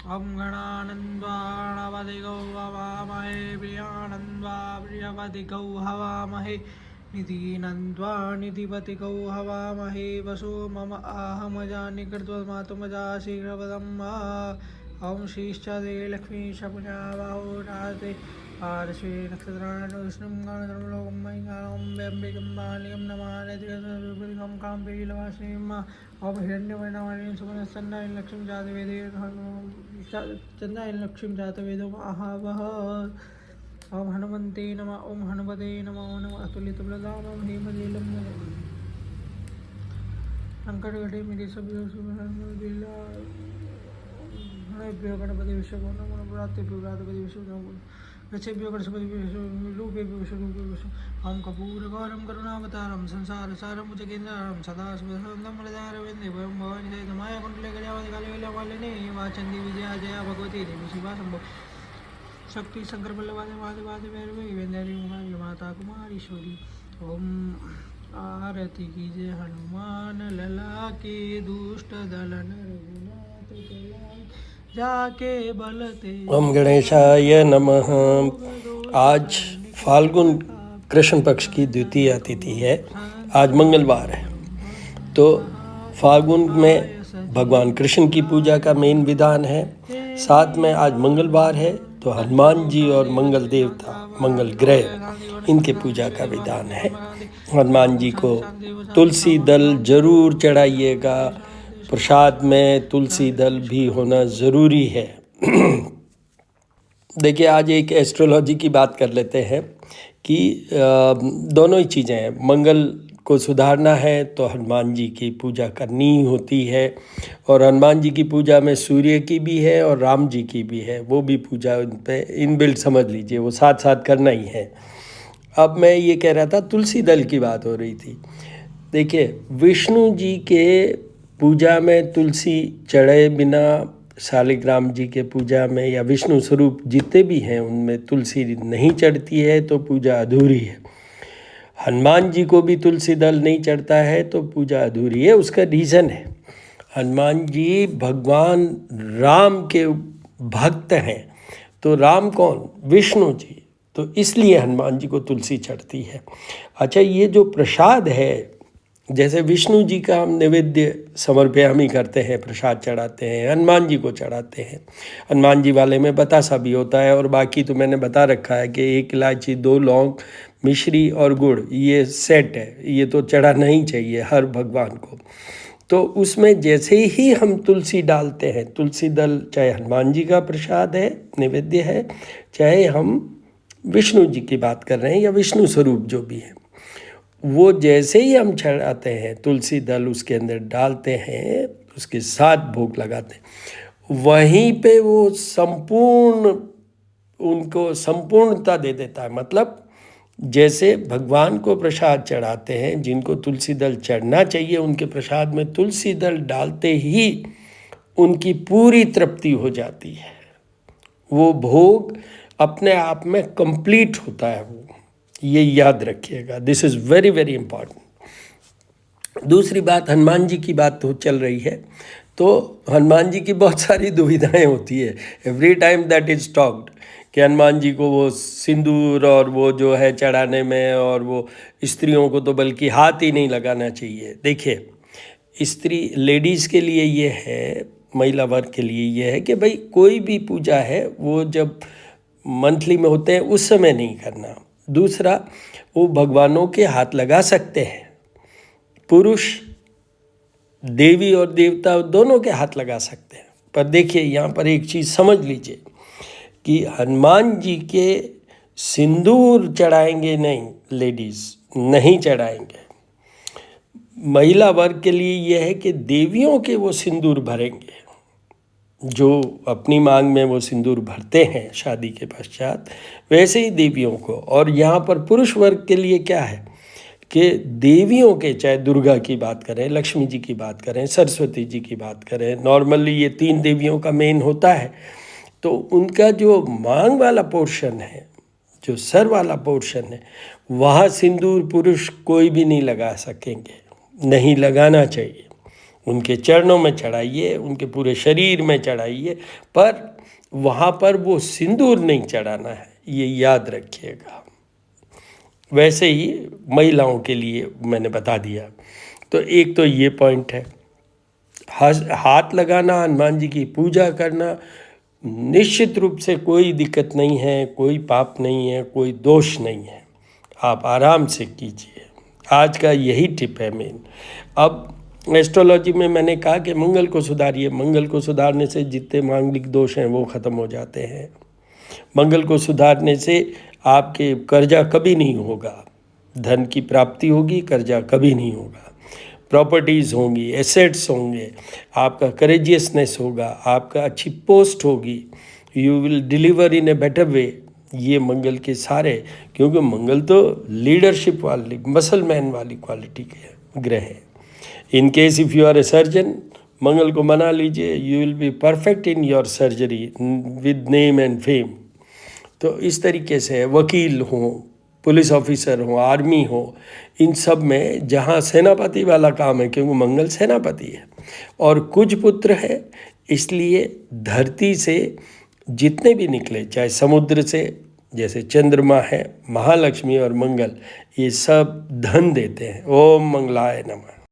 ॐ गणानन्त्वा गणपतिगौ हवामहे प्रियानन्त्वा प्रियपतिगौ हवामहे निधीनन्त्वा निधिपतिगौ हवामहे वसो मम आहमजानि कृत्वमातुमजा शीघ्रपदं वा ॐ श्रीश्चदे लक्ष्मीशपुजावहो राते पार्श्वे नक्षत्राणि विष्णुं गणधर्मलोकं मयिकालं व्यम्बिकं बालिकं नमानतिकं काम्बीलवासिनीं ॐ हिरण्यवर्णमणिं सुमनस्सन्नाय लक्ष्मीं जातवेदे चन्दाय लक्ष्मीं जातवेदो आहावः ॐ हनुमन्ते नमः ॐ हनुमते नमः ॐ अतुलितबलधामं हेमलीलं संकटघटे मेरे सभी गणपति विश्व गणपति विश्व गच्छेभ्यो गणपति रूपेभ्यो विश्वरूपेभ्यो विश्व ॐ कपूरगौरं करुणावतारं संसारसारं भुजगेन्द्रं सदा स्मृतमलदारविन्दे वयं भवानि सहितमाया कुण्डले गजावतिकालविलवालिने वाचन्दी विजया जया भगवती देवी शिवा शम्भो शक्ति शंकर बल्लवादे वादे भैरवे वेंद्यारी माता कुमारीश्वरी ओम आरती कीजिए हनुमान लला के दुष्ट दलन रघुनाथ जाके बलते। ओम गणेशाय नमः। आज फाल्गुन कृष्ण पक्ष की द्वितीय तिथि है। आज मंगलवार है, तो फाल्गुन में भगवान कृष्ण की पूजा का मेन विधान है। साथ में आज मंगलवार है, तो हनुमान जी और मंगल देवता, मंगल ग्रह, इनके पूजा का विधान है। हनुमान जी को तुलसी दल जरूर चढ़ाइएगा। प्रसाद में तुलसी दल भी होना ज़रूरी है। देखिए, आज एक एस्ट्रोलॉजी की बात कर लेते हैं कि दोनों ही चीज़ें हैं। मंगल को सुधारना है तो हनुमान जी की पूजा करनी होती है, और हनुमान जी की पूजा में सूर्य की भी है और राम जी की भी है, वो भी पूजा उन पे इनबिल्ट समझ लीजिए, वो साथ साथ करना ही है। अब मैं ये कह रहा था, तुलसी दल की बात हो रही थी। देखिए, विष्णु जी के पूजा में तुलसी चढ़े बिना, शालिग्राम जी के पूजा में या विष्णु स्वरूप जितने भी हैं उनमें तुलसी नहीं चढ़ती है तो पूजा अधूरी है। हनुमान जी को भी तुलसी दल नहीं चढ़ता है तो पूजा अधूरी है। उसका रीज़न है, हनुमान जी भगवान राम के भक्त हैं। तो राम कौन? विष्णु जी। तो इसलिए हनुमान जी को तुलसी चढ़ती है। अच्छा, ये जो प्रसाद है, जैसे विष्णु जी का हम नैवेद्य समर्पयामी करते हैं, प्रसाद चढ़ाते हैं, हनुमान जी को चढ़ाते हैं। हनुमान जी वाले में बतासा भी होता है, और बाकी तो मैंने बता रखा है कि 1 इलायची, 2 लौंग, मिश्री और गुड़, ये सेट है, ये तो चढ़ाना ही चाहिए हर भगवान को। तो उसमें जैसे ही हम तुलसी डालते हैं, तुलसी दल चाहे हनुमान जी का प्रसाद है, नैवेद्य है, चाहे हम विष्णु जी की बात कर रहे हैं या विष्णु स्वरूप जो भी है, वो जैसे ही हम चढ़ाते हैं तुलसी दल उसके अंदर डालते हैं, उसके साथ भोग लगाते हैं, वहीं पे वो उनको संपूर्णता दे देता है। मतलब जैसे भगवान को प्रसाद चढ़ाते हैं, जिनको तुलसी दल चढ़ना चाहिए उनके प्रसाद में तुलसी दल डालते ही उनकी पूरी तृप्ति हो जाती है। वो भोग अपने आप में कंप्लीट होता है। वो ये याद रखिएगा, this is very very important. दूसरी बात, हनुमान जी की बात तो चल रही है, तो हनुमान जी की बहुत सारी दुविधाएं होती है। Every time that is talked कि हनुमान जी को वो सिंदूर और वो जो है चढ़ाने में, और वो स्त्रियों को तो बल्कि हाथ ही नहीं लगाना चाहिए। देखिए, स्त्री लेडीज़ के लिए ये है, महिला वर्ग के लिए ये है कि भाई कोई भी पूजा है वो जब मंथली में होते हैं उस समय नहीं करना। दूसरा, वो भगवानों के हाथ लगा सकते हैं, पुरुष देवी और देवता दोनों के हाथ लगा सकते हैं। पर देखिए, यहाँ पर एक चीज़ समझ लीजिए कि हनुमान जी के सिंदूर चढ़ाएंगे नहीं, लेडीज़ नहीं चढ़ाएंगे। महिला वर्ग के लिए यह है कि देवियों के वो सिंदूर भरेंगे, जो अपनी मांग में वो सिंदूर भरते हैं शादी के पश्चात, वैसे ही देवियों को। और यहाँ पर पुरुष वर्ग के लिए क्या है कि देवियों के, चाहे दुर्गा की बात करें, लक्ष्मी जी की बात करें, सरस्वती जी की बात करें, नॉर्मली ये 3 देवियों का मेन होता है, तो उनका जो मांग वाला पोर्शन है, जो सर वाला पोर्शन है, वहाँ सिंदूर पुरुष कोई भी नहीं लगा सकेंगे, नहीं लगाना चाहिए। उनके चरणों में चढ़ाइए, उनके पूरे शरीर में चढ़ाइए, पर वहाँ पर वो सिंदूर नहीं चढ़ाना है, ये याद रखिएगा। वैसे ही महिलाओं के लिए मैंने बता दिया। तो एक तो ये पॉइंट है। हाथ लगाना, हनुमान जी की पूजा करना, निश्चित रूप से कोई दिक्कत नहीं है, कोई पाप नहीं है, कोई दोष नहीं है, आप आराम से कीजिए। आज का यही टिप है मेन। अब एस्ट्रोलॉजी में मैंने कहा कि मंगल को सुधारिए। मंगल को सुधारने से जितने मांगलिक दोष हैं वो ख़त्म हो जाते हैं। मंगल को सुधारने से आपके कर्जा कभी नहीं होगा, धन की प्राप्ति होगी, कर्जा कभी नहीं होगा, प्रॉपर्टीज़ होंगी, एसेट्स होंगे, आपका करेजियसनेस होगा, आपका अच्छी पोस्ट होगी, you will deliver in a better way. ये मंगल के सारे, क्योंकि मंगल तो लीडरशिप वाली, मसल मैन वाली क्वालिटी के ग्रह है। In case if you are a surgeon, Mangal को मना लीजिए, you will be perfect in your surgery with name and fame. तो इस तरीके से वकील हो, पुलिस ऑफिसर हो, आर्मी हो, इन सब में जहाँ सेनापति वाला काम है, क्योंकि मंगल सेनापति है और कुछ पुत्र है, इसलिए धरती से जितने भी निकले, चाहे समुद्र से जैसे चंद्रमा है, महालक्ष्मी और मंगल, ये सब धन देते हैं। ओम मंगलाय नमः।